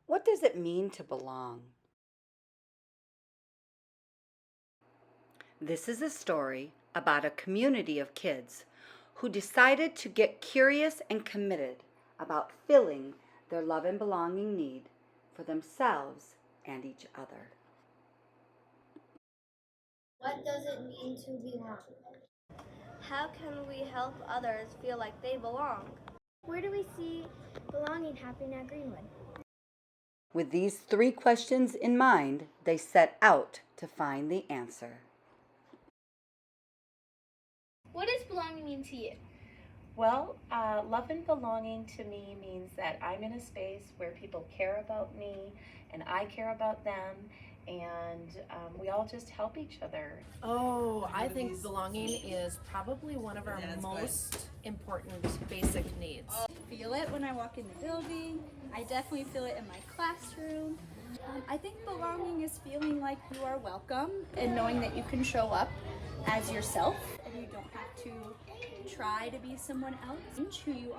What does it mean to belong? This is a story about a community of kids who decided to get curious and committed about filling their love and belonging need for themselves and each other. What does it mean to belong? How can we help others feel like they belong? Where do we see belonging happening at Greenwood? With these three questions in mind, they set out to find the answer. What does belonging mean to you? Well, love and belonging to me means that I'm in a space where people care about me and I care about them, and we all just help each other. Oh, I think belonging is probably one of our most important basic needs. Feel it when I walk in the building. I definitely feel it in my classroom. I think belonging is feeling like you are welcome and knowing that you can show up as yourself and you don't have to try to be someone else. Who you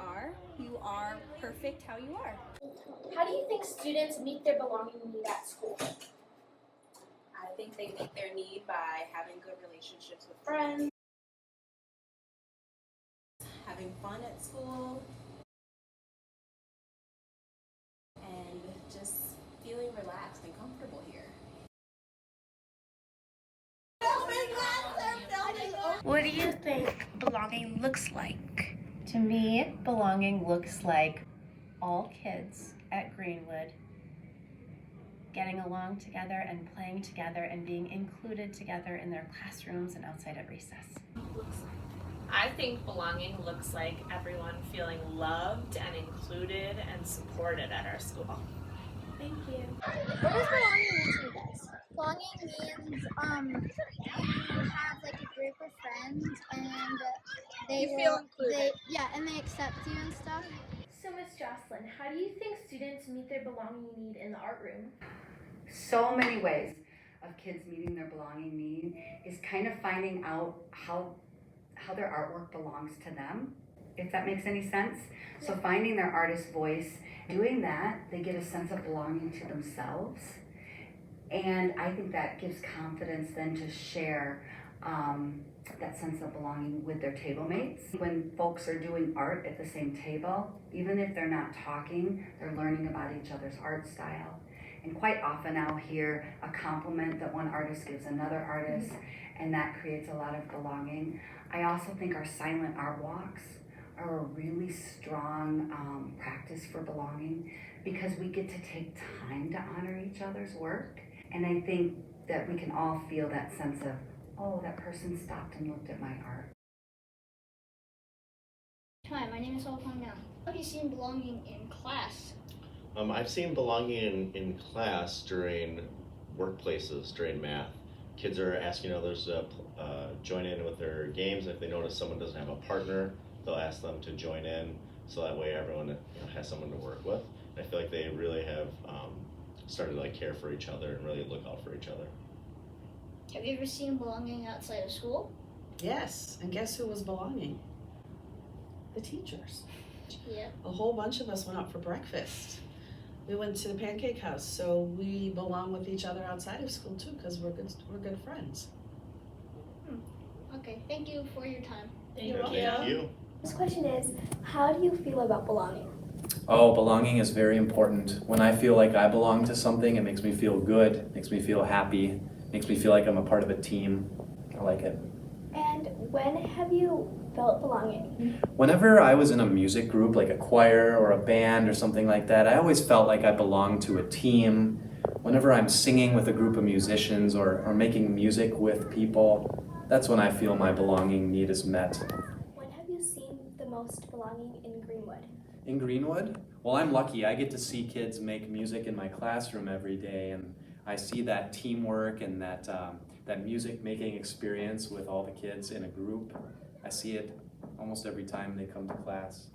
are perfect how you are. How do you think students meet their belonging need at school? I think they meet their need by having good relationships with friends, having fun at school, and just feeling relaxed and comfortable here. What do you think belonging looks like? To me, belonging looks like all kids at Greenwood getting along together and playing together and being included together in their classrooms and outside at recess. I think belonging looks like everyone feeling loved and included and supported at our school. Thank you. What does belonging mean to you guys? Belonging means you have like a group of friends and they feel included. And they accept you and stuff. So, Miss Joselyn, how do you think students meet their belonging need in the art room? So many ways of kids meeting their belonging need is kind of finding out how their artwork belongs to them, if that makes any sense. So finding their artist voice, doing that, they get a sense of belonging to themselves. And I think that gives confidence then to share that sense of belonging with their table mates. When folks are doing art at the same table, even if they're not talking, they're learning about each other's art style. And quite often I'll hear a compliment that one artist gives another artist, and that creates a lot of belonging. I also think our silent art walks are a really strong practice for belonging because we get to take time to honor each other's work. And I think that we can all feel that sense of, oh, that person stopped and looked at my art. Hi, my name is Joselyn. Have you seen belonging in class? I've seen belonging in class during workplaces, during math. Kids are asking others to join in with their games. If they notice someone doesn't have a partner, they'll ask them to join in, so that way everyone has someone to work with. And I feel like they really have started to care for each other and really look out for each other. Have you ever seen belonging outside of school? Yes, and guess who was belonging? The teachers. Yeah. A whole bunch of us went out for breakfast. We went to the Pancake House, so we belong with each other outside of school too, because we're good friends. Okay, thank you for your time. Thank you. This question is, how do you feel about belonging? Oh, belonging is very important. When I feel like I belong to something, it makes me feel good, makes me feel happy, makes me feel like I'm a part of a team. I like it. And when have you felt belonging? Whenever I was in a music group, like a choir or a band or something like that, I always felt like I belonged to a team. Whenever I'm singing with a group of musicians or making music with people, that's when I feel my belonging need is met. When have you seen the most belonging in Greenwood? In Greenwood? Well, I'm lucky. I get to see kids make music in my classroom every day, and I see that teamwork and that music making experience with all the kids in a group. I see it almost every time they come to class.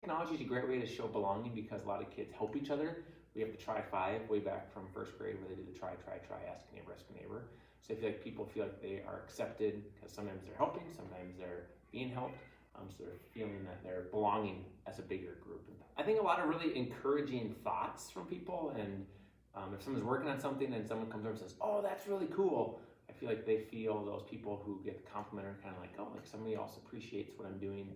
Technology is a great way to show belonging because a lot of kids help each other. We have the Try Five way back from first grade where they do the try, ask a neighbor. So I feel like people feel like they are accepted because sometimes they're helping, sometimes they're being helped. So they're feeling that they're belonging as as a bigger group. I think a lot of really encouraging thoughts from people, and if someone's working on something and someone comes over and says, "Oh, that's really cool," I feel like they feel, those people who get the compliment are kind of like, "Oh, like somebody else appreciates what I'm doing,"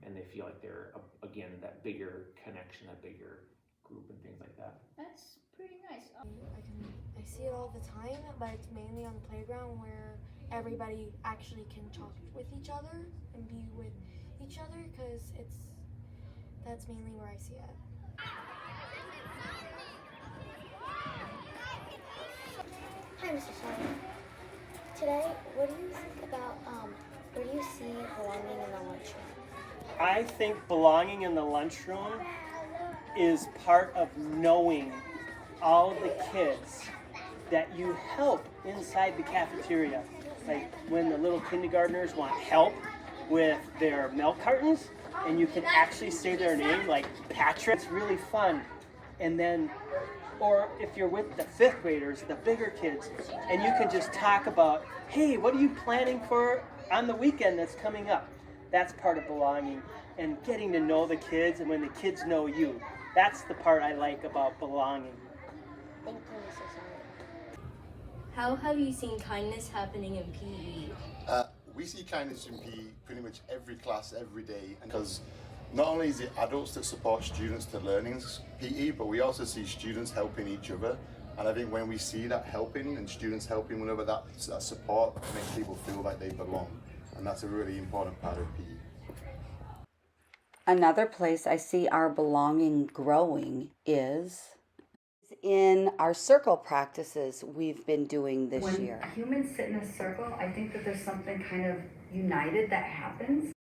and they feel like they're, again, that bigger connection, that bigger group and things like that. That's pretty nice. I see it all the time, but it's mainly on the playground where everybody actually can talk with each other and be with each other, because that's mainly where I see it. Hi, Mr. Simon. Today, what do you think about, where do you see belonging in the lunchroom? I think belonging in the lunchroom is part of knowing all the kids that you help inside the cafeteria. Like when the little kindergartners want help with their milk cartons, and you can actually say their name, like Patrick. It's really fun. And then, or if you're with the 5th graders, the bigger kids, and you can just talk about, hey, what are you planning for on the weekend that's coming up? That's part of belonging, and getting to know the kids, and when the kids know you. That's the part I like about belonging. Thank you, Mr. Simon. How have you seen kindness happening in PE? We see kindness in PE pretty much every class, every day, because not only is it adults that support students to learning PE, but we also see students helping each other. And I think when we see that helping and students helping one another, that support makes people feel like they belong. And that's a really important part of PE. Another place I see our belonging growing is in our circle practices we've been doing this year. When humans sit in a circle, I think that there's something kind of united that happens.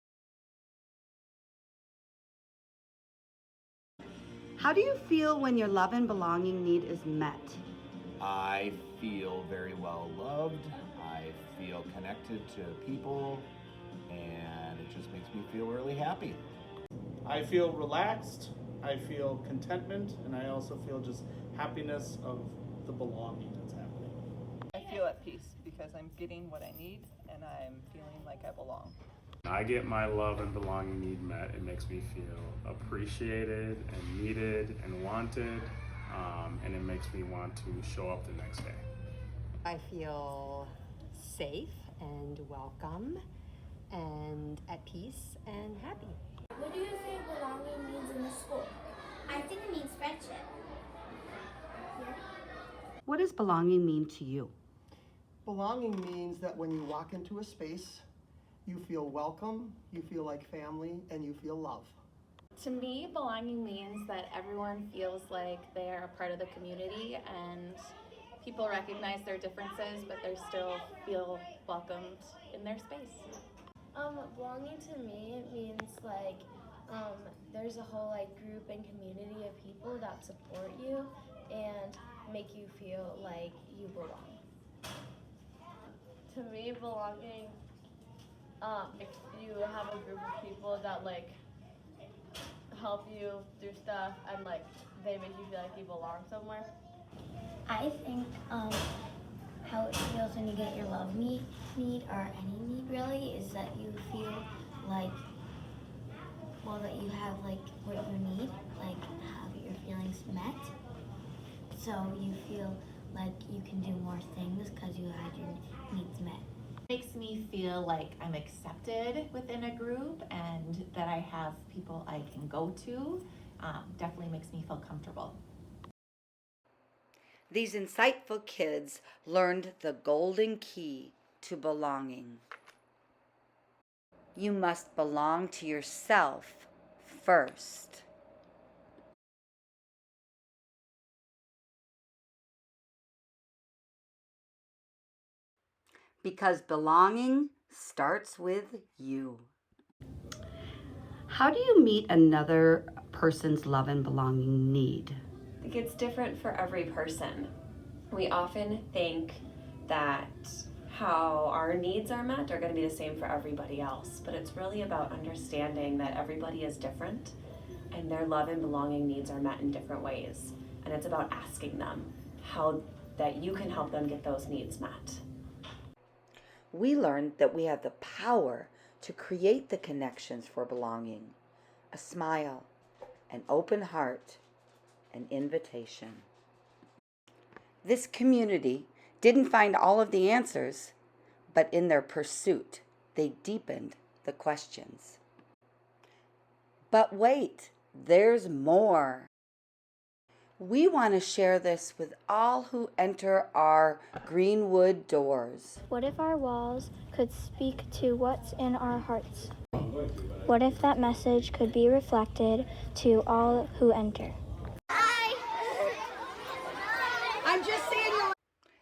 How do you feel when your love and belonging need is met? I feel very well loved. I feel connected to people, and it just makes me feel really happy. I feel relaxed, I feel contentment, and I also feel just happiness of the belonging that's happening. I feel at peace because I'm getting what I need and I'm feeling like I belong. I get my love and belonging need met. It makes me feel appreciated and needed and wanted, and it makes me want to show up the next day. I feel safe and welcome and at peace and happy. What do you think belonging means in the school? I think it means friendship. What does belonging mean to you? Belonging means that when you walk into a space, you feel welcome, you feel like family, and you feel love. To me, belonging means that everyone feels like they are a part of the community and people recognize their differences, but they still feel welcomed in their space. Belonging to me means like there's a whole like group and community of people that support you and make you feel like you belong. To me, belonging, if you have a group of people that like help you do stuff and like they make you feel like you belong somewhere. I think how it feels when you get your love need or any need really is that you feel like, well, that you have like what you need, like have your feelings met. So you feel like you can do more things because you had your needs met. Makes me feel like I'm accepted within a group and that I have people I can go to. Definitely makes me feel comfortable. These insightful kids learned the golden key to belonging. You must belong to yourself first. Because belonging starts with you. How do you meet another person's love and belonging need? I think it's different for every person. We often think that how our needs are met are going to be the same for everybody else, but it's really about understanding that everybody is different and their love and belonging needs are met in different ways. And it's about asking them how that you can help them get those needs met. We learned that we have the power to create the connections for belonging. a smile, an open heart, an invitation. This community didn't find all of the answers, but in their pursuit, they deepened the questions. But wait, there's more. We want to share this with all who enter our Greenwood doors. What if our walls could speak to what's in our hearts? What if that message could be reflected to all who enter? I'm just saying.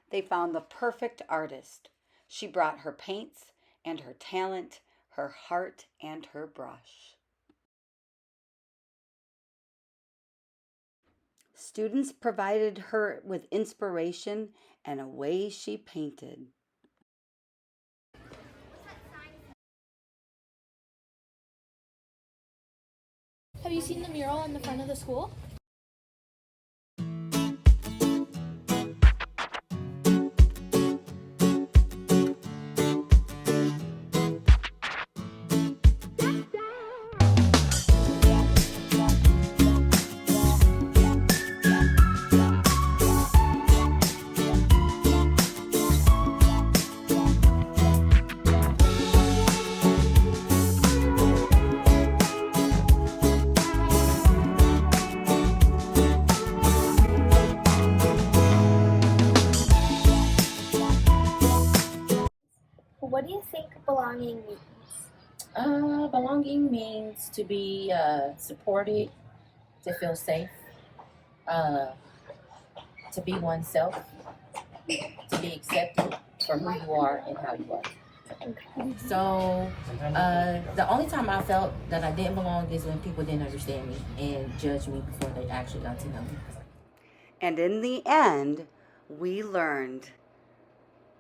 They found the perfect artist. She brought her paints and her talent, her heart and her brush. Students provided her with inspiration, and away she painted. Have you seen the mural in the front of the school? What do you think belonging means? Belonging means to be supported, to feel safe, to be oneself, to be accepted for who you are and how you are. So the only time I felt that I didn't belong is when people didn't understand me and judged me before they actually got to know me. And in the end, we learned,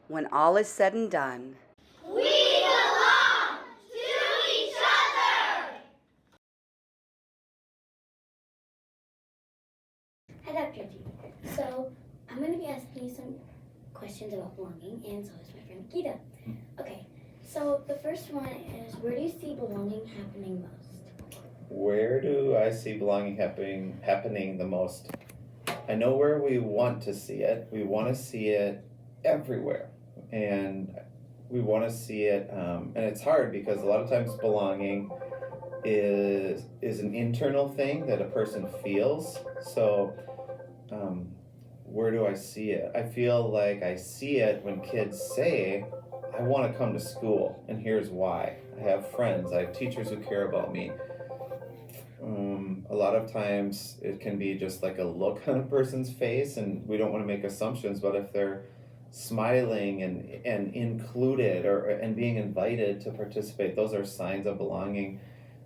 when all is said and done, We belong to each other! Hi, Dr. G. So, I'm going to be asking you some questions about belonging, and so is my friend Gita. Okay, so the first one is, where do you see belonging happening most? Where do I see belonging happening the most? I know where we want to see it. We want to see it everywhere. And we want to see it, and it's hard because a lot of times belonging is an internal thing that a person feels. So where do I see it? I feel like I see it when kids say, I want to come to school, and here's why. I have friends, I have teachers who care about me. A lot of times it can be just like a look on a person's face, and we don't want to make assumptions, but if they're smiling and included and being invited to participate, those are signs of belonging.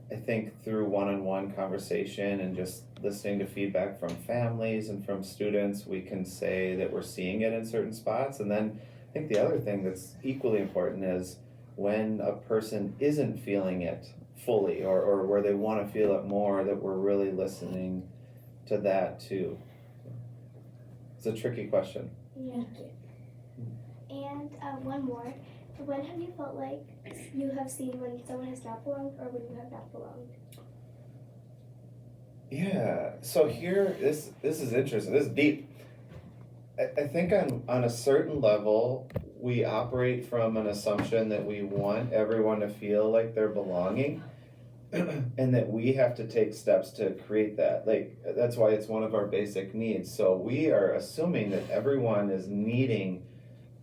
I think through one-on-one conversation and just listening to feedback from families and from students, we can say that we're seeing it in certain spots. And then I think the other thing that's equally important is when a person isn't feeling it fully, or where they want to feel it more, that we're really listening to that too. It's a tricky question. Yeah. And one more. When have you felt like you have seen when someone has not belonged or when you have not belonged? Yeah, so here, this is interesting, this is deep. I think on a certain level, we operate from an assumption that we want everyone to feel like they're belonging, and that we have to take steps to create that. Like, that's why it's one of our basic needs. So we are assuming that everyone is needing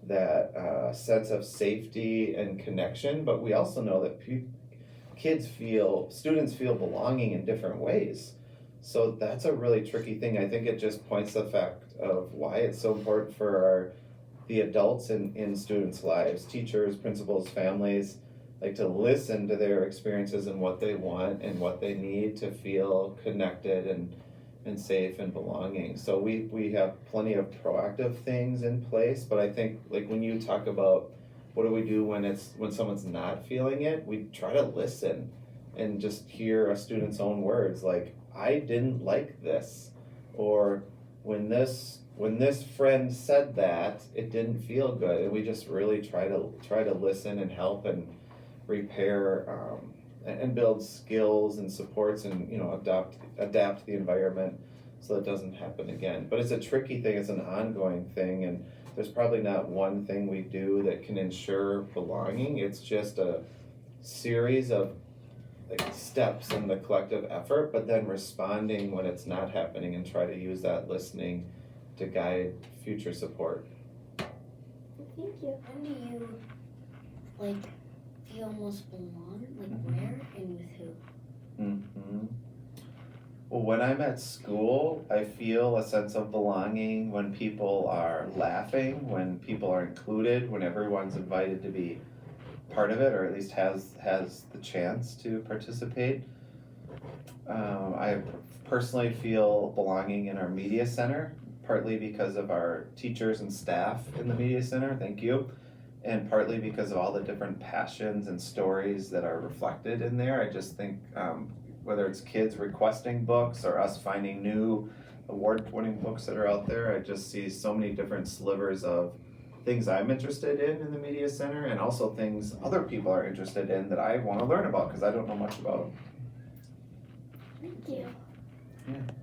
that sense of safety and connection, but we also know that students feel belonging in different ways. So that's a really tricky thing. I think it just points to the fact of why it's so important for the adults in students' lives, teachers, principals, families, like to listen to their experiences and what they want and what they need to feel connected and safe and belonging. So we have plenty of proactive things in place, but I think like when you talk about what do we do when someone's not feeling it, we try to listen and just hear a student's own words, like, I didn't like this, or when this friend said that, it didn't feel good. And we just really try to listen and help and repair and build skills and supports and, you know, adapt the environment so it doesn't happen again. But it's a tricky thing, it's an ongoing thing, and there's probably not one thing we do that can ensure belonging. It's just a series of like steps in the collective effort, but then responding when it's not happening and try to use that listening to guide future support. Thank you. When do you like feel most belong? Like where and with who? Mm-hmm. Well, when I'm at school, I feel a sense of belonging when people are laughing, when people are included, when everyone's invited to be part of it, or at least has the chance to participate. I personally feel belonging in our media center, partly because of our teachers and staff in the media center, thank you, and partly because of all the different passions and stories that are reflected in there. I just think whether it's kids requesting books or us finding new award-winning books that are out there, I just see so many different slivers of things I'm interested in the media center, and also things other people are interested in that I want to learn about because I don't know much about them. Thank you. Yeah.